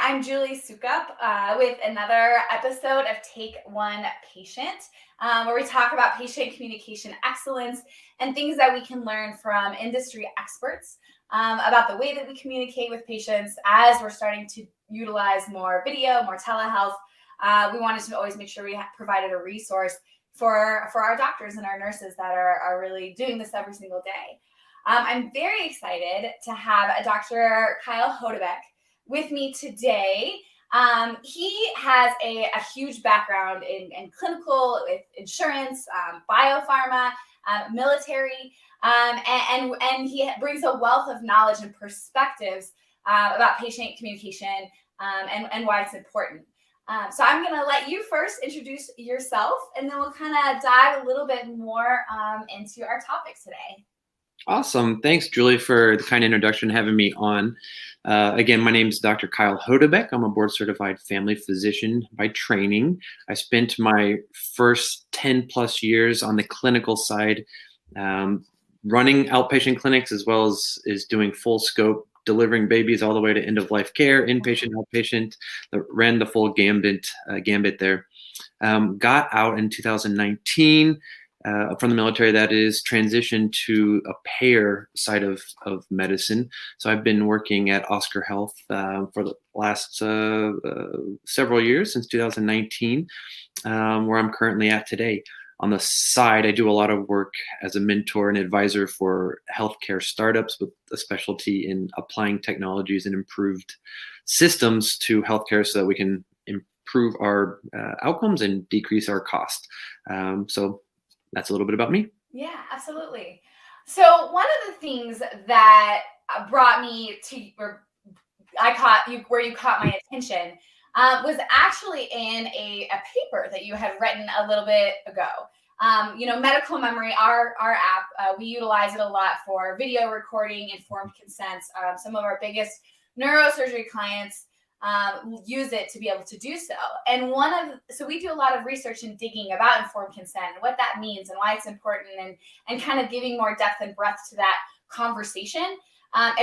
I'm Julie Sukup with another episode of Take One Patient, where we talk about patient communication excellence and things that we can learn from industry experts about the way that we communicate with patients as we're starting to utilize more video, more telehealth. We wanted to always make sure we provided a resource for our doctors and our nurses that are really doing this every single day. I'm very excited to have Dr. Kyle Hoedebecke with me today. He has a huge background in clinical, with insurance, biopharma, military, and he brings a wealth of knowledge and perspectives about patient communication and why it's important. So I'm going to let you first introduce yourself, and then we'll kind of dive a little bit more into our topics today. Awesome. Thanks, Julie, for the kind introduction and having me on. Again, my name is Dr. Kyle Hoedebecke. I'm a board-certified family physician by training. I spent my first 10 plus years on the clinical side, running outpatient clinics as well as doing full scope, delivering babies all the way to end-of-life care, inpatient, outpatient, ran the full gambit there. Got out in 2019. From the military, that is, transitioned to a payer side of medicine. So I've been working at Oscar Health for the last several years, since 2019, where I'm currently at today. On the side, I do a lot of work as a mentor and advisor for healthcare startups with a specialty in applying technologies and improved systems to healthcare so that we can improve our outcomes and decrease our cost. So that's a little bit about me. Yeah, absolutely. So one of the things that brought me to, or I caught you, where you caught my attention, was actually in a paper that you had written a little bit ago. Medical memory, our app, we utilize it a lot for video recording, informed consents. Some of our biggest neurosurgery clients use it to be able to do so. And so we do a lot of research and digging about informed consent and what that means and why it's important, and kind of giving more depth and breadth to that conversation,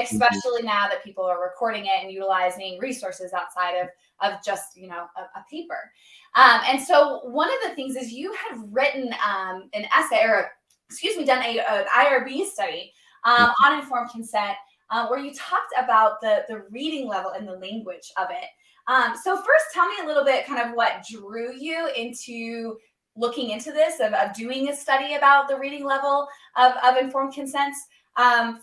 especially now that people are recording it and utilizing resources outside of just, a paper. And so one of the things is you had written an essay, done an IRB study on informed consent, where you talked about the reading level and the language of it. So first, tell me a little bit kind of what drew you into looking into this, of doing a study about the reading level of informed consents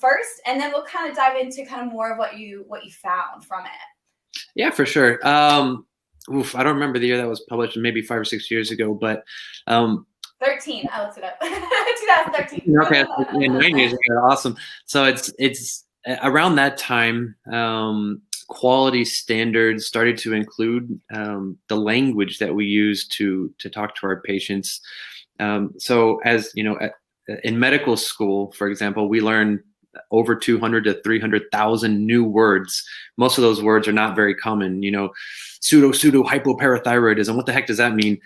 first, and then we'll kind of dive into kind of more of what you found from it. Yeah, for sure. I don't remember the year that was published, maybe 5 or 6 years ago, but 13. I looked it up. 2013. Okay, yeah, 9 years ago. Awesome. So it's around that time, quality standards started to include the language that we use to talk to our patients. So as you know, in medical school, for example, we learn over 200 to 300,000 new words. Most of those words are not very common. Pseudo hypoparathyroidism. What the heck does that mean?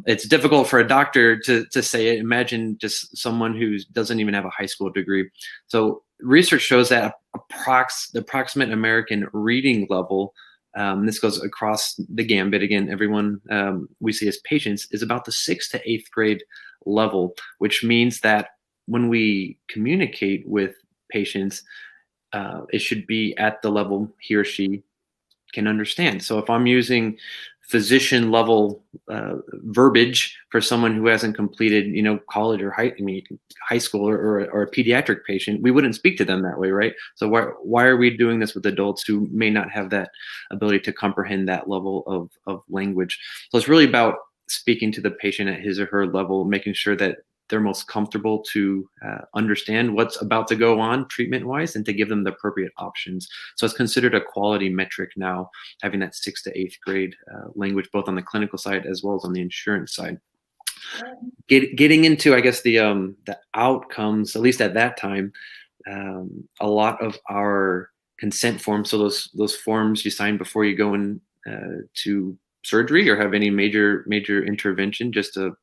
It's difficult for a doctor to say it. Imagine just someone who doesn't even have a high school degree. So research shows that the approximate American reading level, this goes across the gambit, again, everyone we see as patients, is about the 6th to 8th grade level, which means that when we communicate with patients, it should be at the level he or she can understand. So if I'm using physician level verbiage for someone who hasn't completed, college or high school or a pediatric patient, we wouldn't speak to them that way, right? So why are we doing this with adults who may not have that ability to comprehend that level of language? So it's really about speaking to the patient at his or her level, making sure that they're most comfortable to understand what's about to go on treatment-wise, and to give them the appropriate options. So it's considered a quality metric now, having that 6th to 8th grade language, both on the clinical side as well as on the insurance side. Getting into, I guess, the outcomes, at least at that time, a lot of our consent forms, so those forms you sign before you go in to surgery or have any major intervention, just to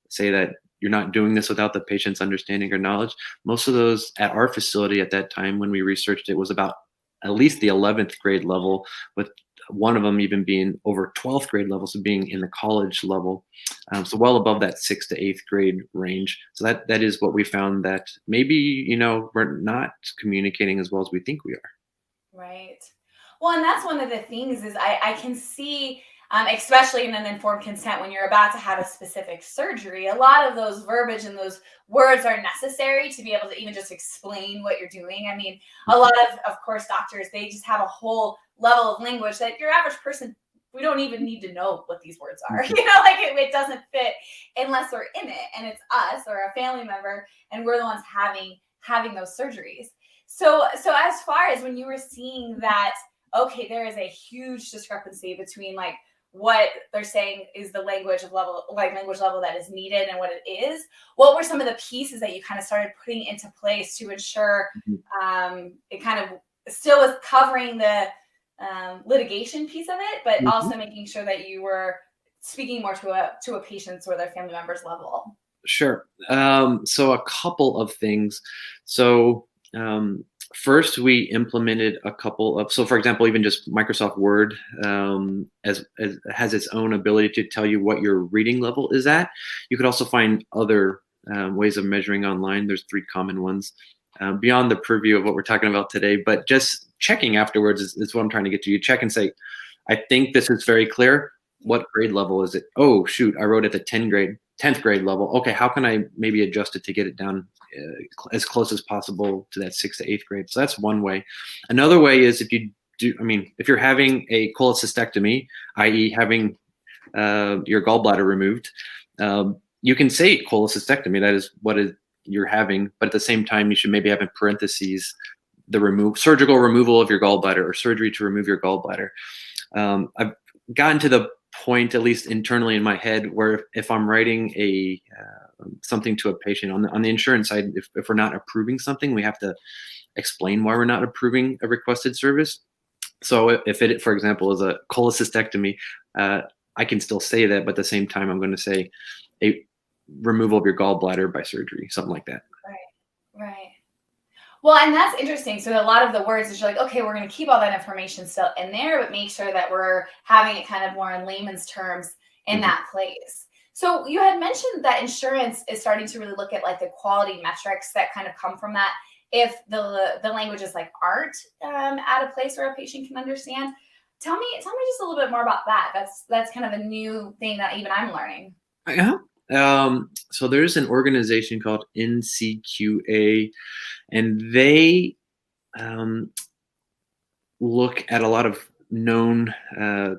say that you're not doing this without the patient's understanding or knowledge. Most of those at our facility at that time, when we researched it, was about at least the 11th grade level, with one of them even being over 12th grade level, so being in the college level, so well above that 6th to 8th grade range. So that is what we found, that maybe, we're not communicating as well as we think we are. Right. Well, and that's one of the things is I can see, especially in an informed consent, when you're about to have a specific surgery, a lot of those verbiage and those words are necessary to be able to even just explain what you're doing. I mean, a lot of course, doctors, they just have a whole level of language that your average person, we don't even need to know what these words are. Like it doesn't fit unless we're in it and it's us or a family member and we're the ones having those surgeries. So as far as when you were seeing that, okay, there is a huge discrepancy between like what they're saying is the language level that is needed and what it is. What were some of the pieces that you kind of started putting into place to ensure it kind of still was covering the litigation piece of it, but Mhm. also making sure that you were speaking more to a patient's or their family member's level? Sure. So a couple of things. So first, we implemented a couple of. So, for example, even just Microsoft Word, as has its own ability to tell you what your reading level is at. You could also find other ways of measuring online. There's three common ones beyond the purview of what we're talking about today. But just checking afterwards is what I'm trying to get to. You check and say, I think this is very clear. What grade level is it? Oh, shoot, I wrote it at 10th grade level. Okay, how can I maybe adjust it to get it down as close as possible to that 6th to 8th grade? So that's one way. Another way is if you're having a cholecystectomy, i.e., having your gallbladder removed, you can say cholecystectomy. That is you're having, but at the same time, you should maybe have in parentheses the surgical removal of your gallbladder or surgery to remove your gallbladder. I've gotten to the point, at least internally in my head, where if I'm writing something to a patient on the insurance side, if we're not approving something, we have to explain why we're not approving a requested service. So if it, for example, is a cholecystectomy, I can still say that, but at the same time, I'm going to say a removal of your gallbladder by surgery, something like that. Right. Right. Well, and that's interesting. So a lot of the words is you're like, okay, we're going to keep all that information still in there, but make sure that we're having it kind of more in layman's terms in Mhm. that place. So you had mentioned that insurance is starting to really look at like the quality metrics that kind of come from that. If the languages like aren't at a place where a patient can understand, tell me just a little bit more about that. That's kind of a new thing that even I'm learning. Yeah. So there's an organization called NCQA, and they um, look at a lot of known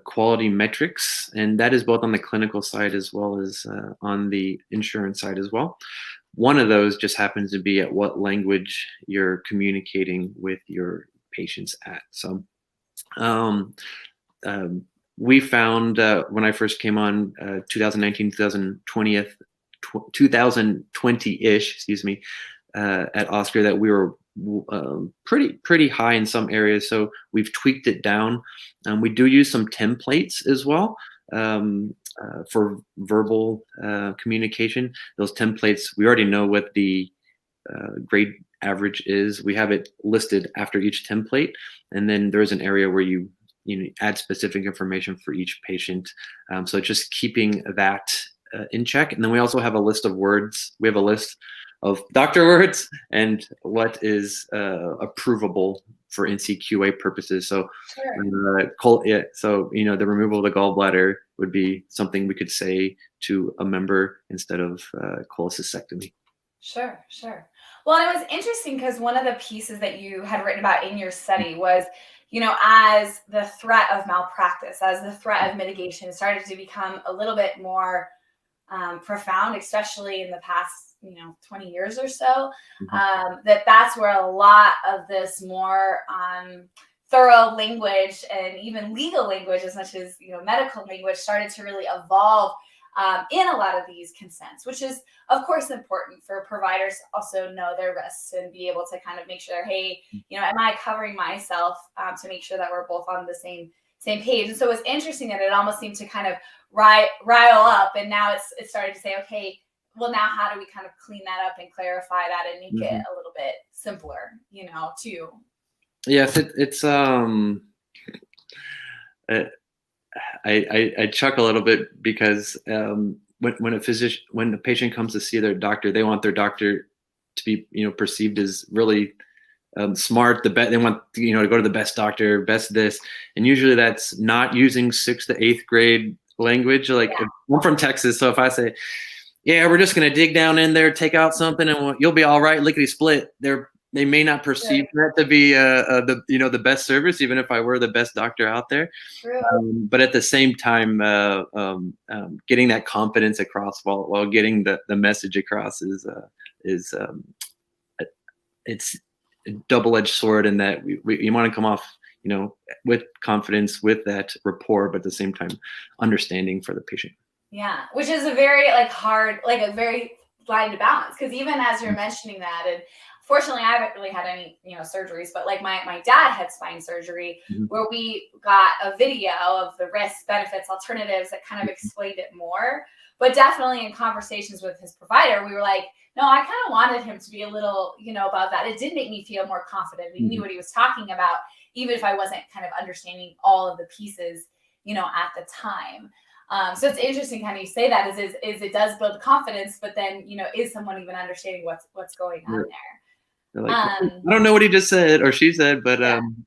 quality metrics, and that is both on the clinical side as well as on the insurance side as well. One of those just happens to be at what language you're communicating with your patients at. So um, um, we found when I first came on 2019, 2020-ish, excuse me, at Oscar, that we were pretty high in some areas. So we've tweaked it down. We do use some templates as well for verbal communication. Those templates, we already know what the grade average is. We have it listed after each template, and then there's an area where you add specific information for each patient. So just keeping that in check. And then we also have a list of words. We have a list of doctor words and what is approvable for NCQA purposes. So, Sure. the removal of the gallbladder would be something we could say to a member instead of cholecystectomy. Sure, sure. Well, and it was interesting because one of the pieces that you had written about in your study was, as the threat of malpractice, as the threat of mitigation started to become a little bit more profound, especially in the past, 20 years or so, Mhm. that's where a lot of this more thorough language and even legal language, as much as, medical language, started to really evolve in a lot of these consents, which is, of course, important for providers to also know their risks and be able to kind of make sure, hey, am I covering myself to make sure that we're both on the same page? And so it's interesting that it almost seemed to kind of rile up, and now it's started to say, okay, well, now how do we kind of clean that up and clarify that and make it Mhm. a little bit simpler, too? Yes, it's uh, I chuckle a little bit because when a patient comes to see their doctor, they want their doctor to be perceived as really smart. They want to go to the best doctor, best this, and usually that's not using 6th to 8th grade language. Like I'm from Texas, so if I say, yeah, we're just gonna dig down in there, take out something, and you'll be all right, lickety split. They may not perceive that to be the best service, even if I were the best doctor out there. But at the same time, getting that confidence across while getting the message across is it's a double-edged sword in that you want to come off with confidence, with that rapport, but at the same time understanding for the patient. Yeah, which is a very hard, a very line to balance, because even as you're mentioning that, and fortunately I haven't really had any surgeries, but like my dad had spine surgery where we got a video of the risks, benefits, alternatives that kind of explained it more. But definitely in conversations with his provider, we were like, no, I kind of wanted him to be a little about that. It did make me feel more confident. He knew what he was talking about, even if I wasn't kind of understanding all of the pieces at the time. So it's interesting kind of you say that is it does build confidence, but then is someone even understanding what's going on there? Like, I don't know what he just said or she said, but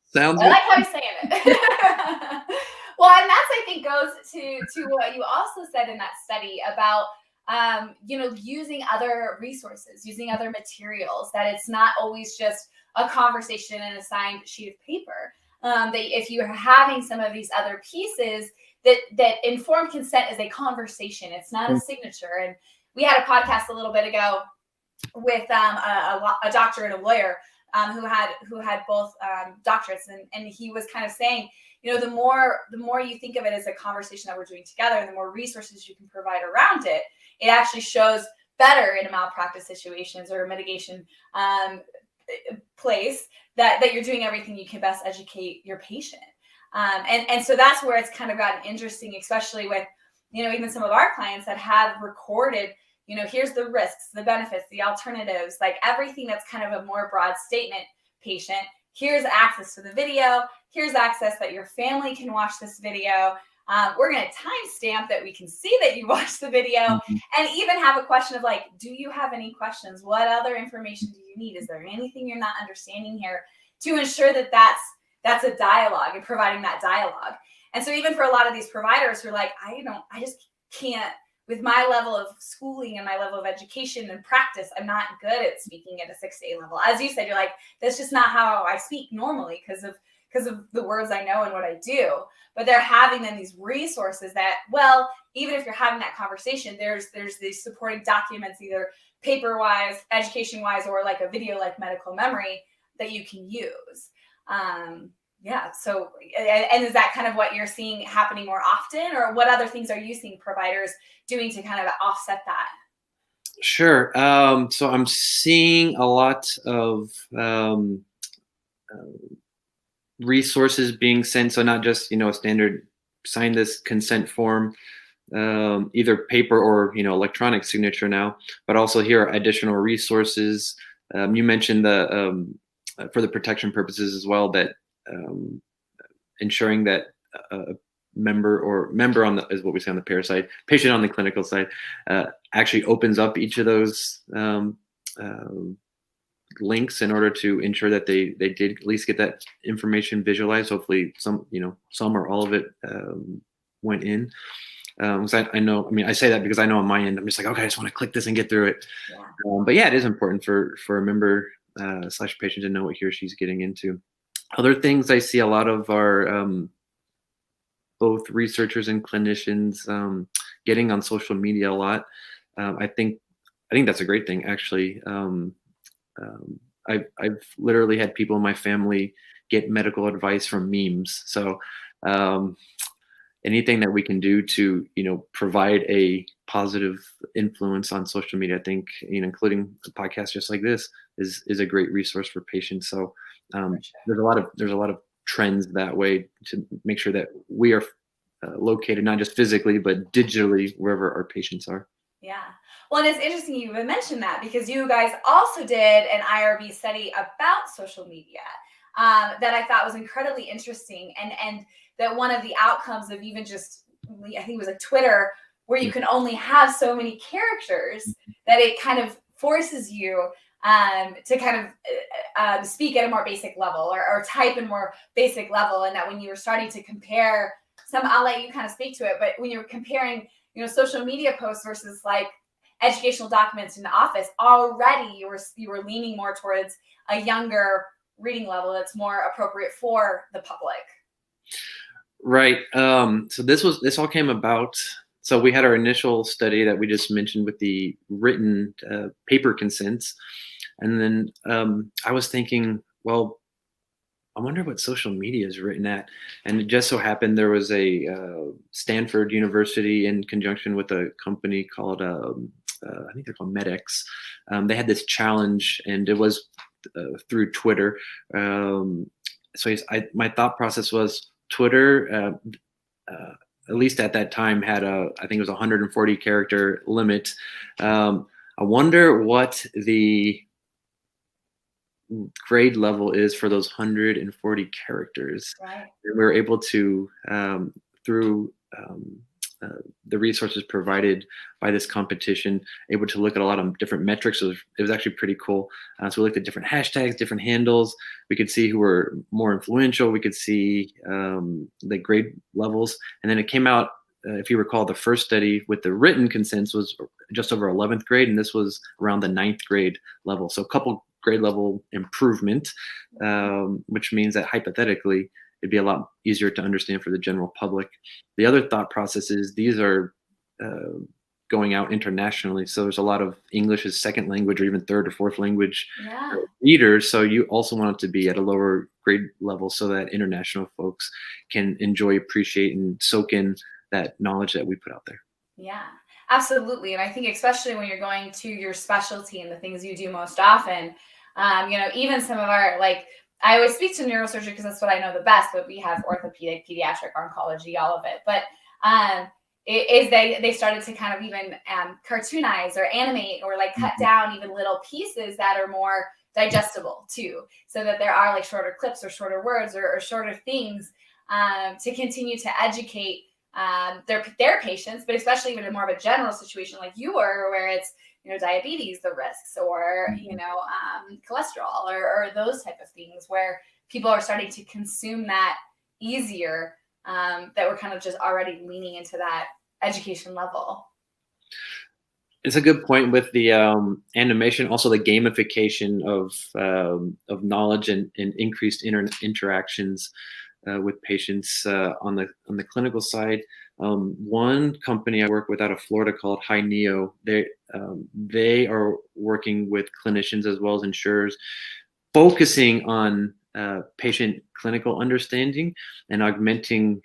sounds good. I like how he's saying it. Well, and that's, I think, goes to what you also said in that study about using other resources, using other materials, that it's not always just a conversation and a signed sheet of paper. That if you're having some of these other pieces, that informed consent is a conversation. It's not a signature. And we had a podcast a little bit ago with a doctor and a lawyer who had both doctorates, and he was kind of saying, the more you think of it as a conversation that we're doing together, and the more resources you can provide around it, it actually shows better in a malpractice situations or a mitigation place that you're doing everything you can best educate your patient. And so that's where it's kind of gotten interesting, especially with, even some of our clients that have recorded, here's the risks, the benefits, the alternatives, like everything that's kind of a more broad statement. Patient, here's access to the video. Here's access that your family can watch this video. We're going to timestamp that we can see that you watched the video, and even have a question of like, do you have any questions? What other information do you need? Is there anything you're not understanding here, to ensure that that's a dialogue and providing that dialogue. And so even for a lot of these providers who are like, I just can't, with my level of schooling and my level of education and practice, I'm not good at speaking at a 6A level. As you said, you're like, that's just not how I speak normally because of the words I know and what I do. But they're having then these resources that, well, even if you're having that conversation, there's these supporting documents, either paper-wise, education-wise, or like a video like medical memory that you can use. So, and is that kind of what you're seeing happening more often, or what other things are you seeing providers doing to kind of offset that? Sure. So I'm seeing a lot of resources being sent. So not just, a standard sign this consent form, either paper or, electronic signature now, but also here are additional resources. You mentioned for the protection purposes as well, that ensuring that a member on is what we say on the payer side, patient on the clinical side, actually opens up each of those links in order to ensure that they did at least get that information visualized. Hopefully some or all of it went in. I know, I say that because I know on my end, I'm just like, okay, I just want to click this and get through it. But yeah, it is important for a member / patient to know what he or she's getting into. Other things I see a lot of are both researchers and clinicians getting on social media a lot. I think that's a great thing, actually. I've literally had people in my family get medical advice from memes. So anything that we can do to provide a positive influence on social media, I think including a podcast just like this is a great resource for patients. So there's a lot of trends that way to make sure that we are located not just physically but digitally wherever our patients are. Yeah. Well, and it's interesting you even mentioned that, because you guys also did an IRB study about social media. that I thought was incredibly interesting, and that one of the outcomes of even just, I think it was like Twitter, where you can only have so many characters, that it kind of forces you to kind of speak at a more basic level, or type in more basic level. And that when you were starting to compare some, I'll let you kind of speak to it, but when you're comparing, social media posts versus like educational documents in the office, already you were leaning more towards a younger reading level that's more appropriate for the public. Right. So this all came about. So we had our initial study that we just mentioned with the written paper consents, and then I was thinking, well, I wonder what social media is written at. And it just so happened there was a Stanford University, in conjunction with a company called I think they're called MedX. They had this challenge, and it was through Twitter. So my thought process was Twitter. At least at that time, had I think it was 140 character limit. I wonder what the grade level is for those 140 characters. Right. We were able to, through the resources provided by this competition, able to look at a lot of different metrics. So it was actually pretty cool. So we looked at different hashtags, different handles. We could see who were more influential. We could see the grade levels. And then it came out, if you recall, the first study with the written consents was just over 11th grade, and this was around the 9th grade level. So a couple grade level improvement, which means that hypothetically, it'd be a lot easier to understand for the general public. The other thought process is these are going out internationally. So there's a lot of English as second language or even third or fourth language readers. So you also want it to be at a lower grade level so that international folks can enjoy, appreciate, and soak in that knowledge that we put out there. Yeah, absolutely. And I think especially when you're going to your specialty and the things you do most often, even some of our, like, I always speak to neurosurgery because that's what I know the best, but we have orthopedic, pediatric, oncology, all of it. But they started to kind of even cartoonize or animate or like cut down even little pieces that are more digestible too, so that there are like shorter clips or shorter words or shorter things to continue to educate their patients, but especially even in more of a general situation like you were, where it's, diabetes, the risks, or, cholesterol or those type of things, where people are starting to consume that easier, that we're kind of just already leaning into that education level. It's a good point with the animation, also the gamification of knowledge and increased interactions with patients on the clinical side. One company I work with out of Florida called Neo, they are working with clinicians as well as insurers, focusing on patient clinical understanding and augmenting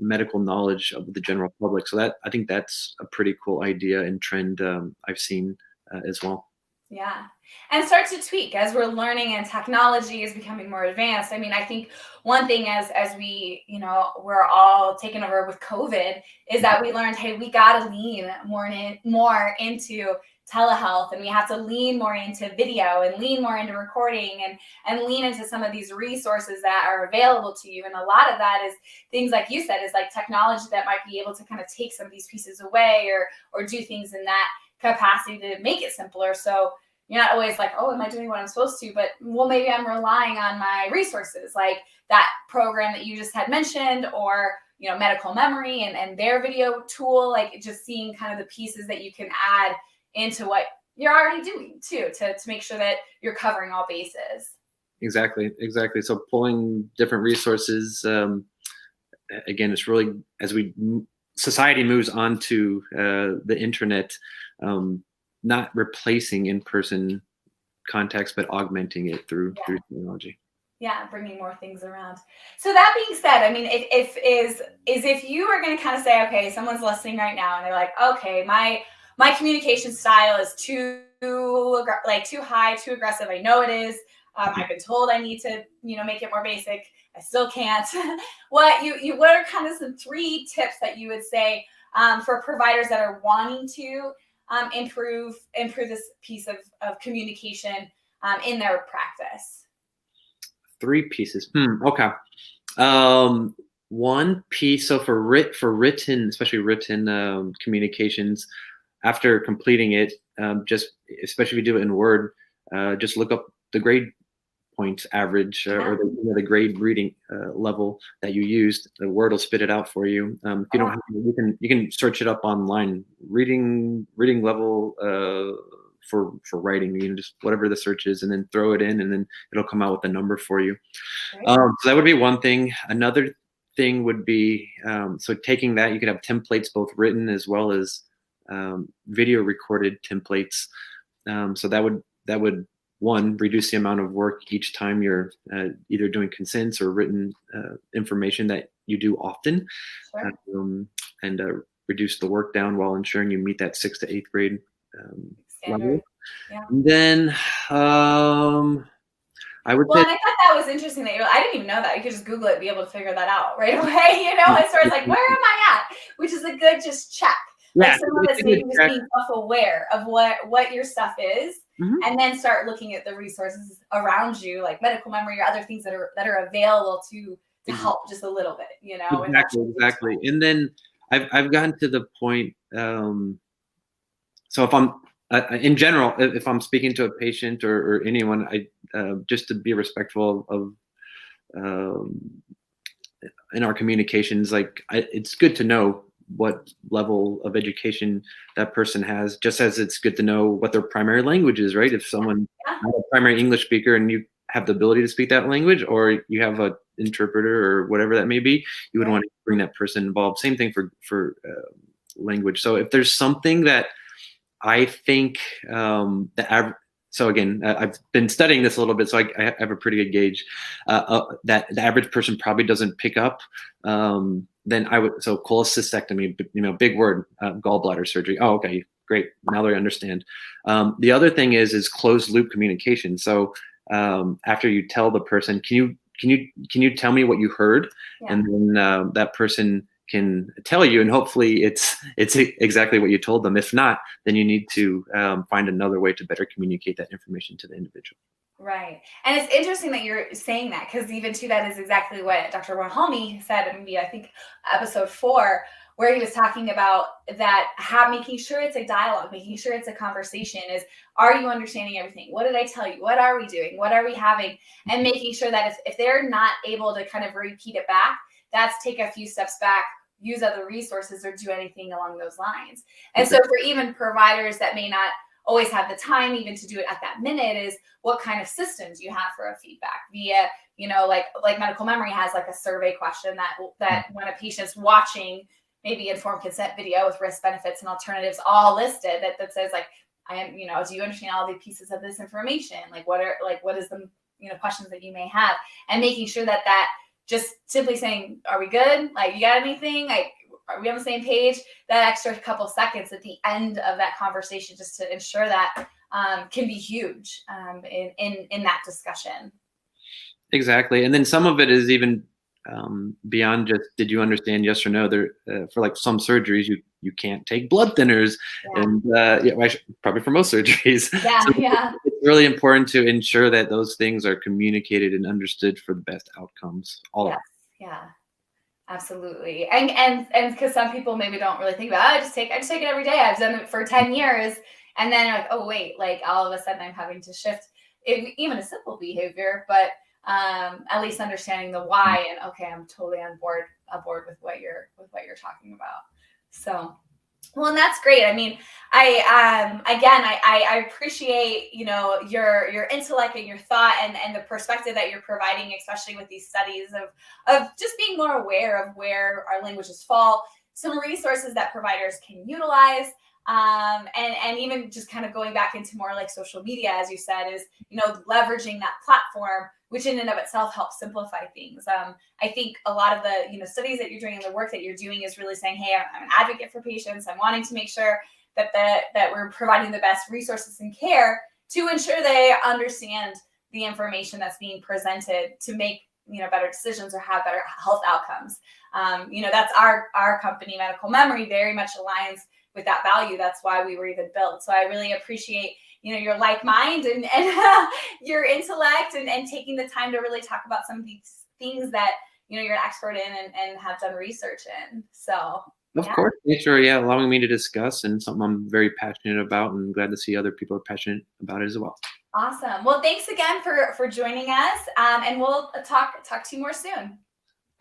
medical knowledge of the general public. So I think that's a pretty cool idea and trend I've seen as well. Yeah. And start to tweak as we're learning and technology is becoming more advanced. I mean, I think one thing as we, we're all taken over with COVID is that we learned, hey, we got to lean more into telehealth, and we have to lean more into video and lean more into recording and lean into some of these resources that are available to you. And a lot of that is things like you said, is like technology that might be able to kind of take some of these pieces away or do things in that capacity to make it simpler. So you're not always like, oh, am I doing what I'm supposed to? But well, maybe I'm relying on my resources, like that program that you just had mentioned, or medical memory and their video tool, like just seeing kind of the pieces that you can add into what you're already doing too, to make sure that you're covering all bases. Exactly. So pulling different resources, again, it's really, as society moves on to the internet, not replacing in-person contacts, but augmenting it through technology. Yeah, bringing more things around. So that being said, I mean, if you are going to kind of say, okay, someone's listening right now and they're like, okay, my communication style is too high, too aggressive. I know it is. I've been told I need to, make it more basic. I still can't. What are kind of some 3 tips that you would say for providers that are wanting to improve this piece of communication in their practice? 3 pieces. Okay. One piece. So for written, especially written communications, after completing it, just especially if you do it in Word, just look up the grade points average or Yeah. the grade reading level that you used. The Word will spit it out for you. If you don't, you can search it up online. Reading level for writing. You know, just whatever the search is, and then throw it in, and then it'll come out with a number for you. Great. So that would be one thing. Another thing would be so taking that, you could have templates, both written as well as video recorded templates. So that would one, reduce the amount of work each time you're either doing consents or written information that you do often, Sure. and reduce the work down while ensuring you meet that 6th to 8th grade level. Standard. Yeah. And then I would Well, say, and I thought that was interesting that I didn't even know that. You could just Google it and be able to figure that out right away, you know, as far as like, where am I at? Which is a good just check. yeah, Like someone that's maybe just being self-aware of what your stuff is, and then start looking at the resources around you, like medical memory or other things that are available to help just a little bit, you know. Exactly. And then I've gotten to the point. So if I'm in general, if I'm speaking to a patient or anyone, I just to be respectful of in our communications, like it's good to know what level of education that person has, just as it's good to know what their primary language is, right? If someone is a primary English speaker and you have the ability to speak that language, or you have an interpreter or whatever that may be, you would want to bring that person involved. Same thing for language. So if there's something that I think so again, I've been studying this a little bit, so I have a pretty good gauge that the average person probably doesn't pick up. Then I would, so cholecystectomy, you know, big word, gallbladder surgery. Oh, okay, great. Now they understand. The other thing is closed loop communication. So after you tell the person, can you tell me what you heard, and then that person can tell you, and hopefully it's exactly what you told them. If not, then you need to find another way to better communicate that information to the individual. Right. And it's interesting that you're saying that, because even too, that is exactly what Dr. Wahalmi said in maybe, I think, episode 4, where he was talking about that, making sure it's a dialogue, making sure it's a conversation is, are you understanding everything? What did I tell you? What are we doing? What are we having? And making sure that if they're not able to kind of repeat it back, that's take a few steps back, use other resources, or do anything along those lines. And so for even providers that may not always have the time even to do it at that minute, is what kind of systems you have for a feedback via, you know, like medical memory has like a survey question that when a patient's watching maybe informed consent video with risk, benefits, and alternatives all listed, that says like, you know, do you understand all the pieces of this information? Like what is the, you know, questions that you may have, and making sure that just simply saying, are we good? Like, you got anything? Like, are we on the same page? That extra couple seconds at the end of that conversation, just to ensure that can be huge in that discussion. Exactly. And then some of it is even beyond just, did you understand, yes or no? There for like some surgeries, you can't take blood thinners, and probably for most surgeries. So it's really important to ensure that those things are communicated and understood for the best outcomes. Yeah, absolutely. And because some people maybe don't really think about, I just take it every day. I've done it for 10 years, and then like, oh wait, like all of a sudden I'm having to shift even a simple behavior, but at least understanding the why, and okay, I'm totally on board with what you're talking about. So, well, and that's great. I mean, I appreciate, you know, your intellect and your thought and the perspective that you're providing, especially with these studies of just being more aware of where our languages fall, some resources that providers can utilize, and even just kind of going back into more like social media, as you said, is, you know, leveraging that platform, which in and of itself helps simplify things. I think a lot of the, you know, studies that you're doing and the work that you're doing is really saying, hey, I'm an advocate for patients. I'm wanting to make sure that we're providing the best resources and care to ensure they understand the information that's being presented to make, you know, better decisions or have better health outcomes. You know, that's our company, Medical Memory, very much aligns with that value. That's why we were even built. So I really appreciate your like mind and your intellect, and taking the time to really talk about some of these things that you're an expert in and have done research in. So Of course, thanks for allowing me to discuss, and something I'm very passionate about, and glad to see other people are passionate about it as well. Awesome. Well, thanks again for joining us, and we'll talk to you more soon.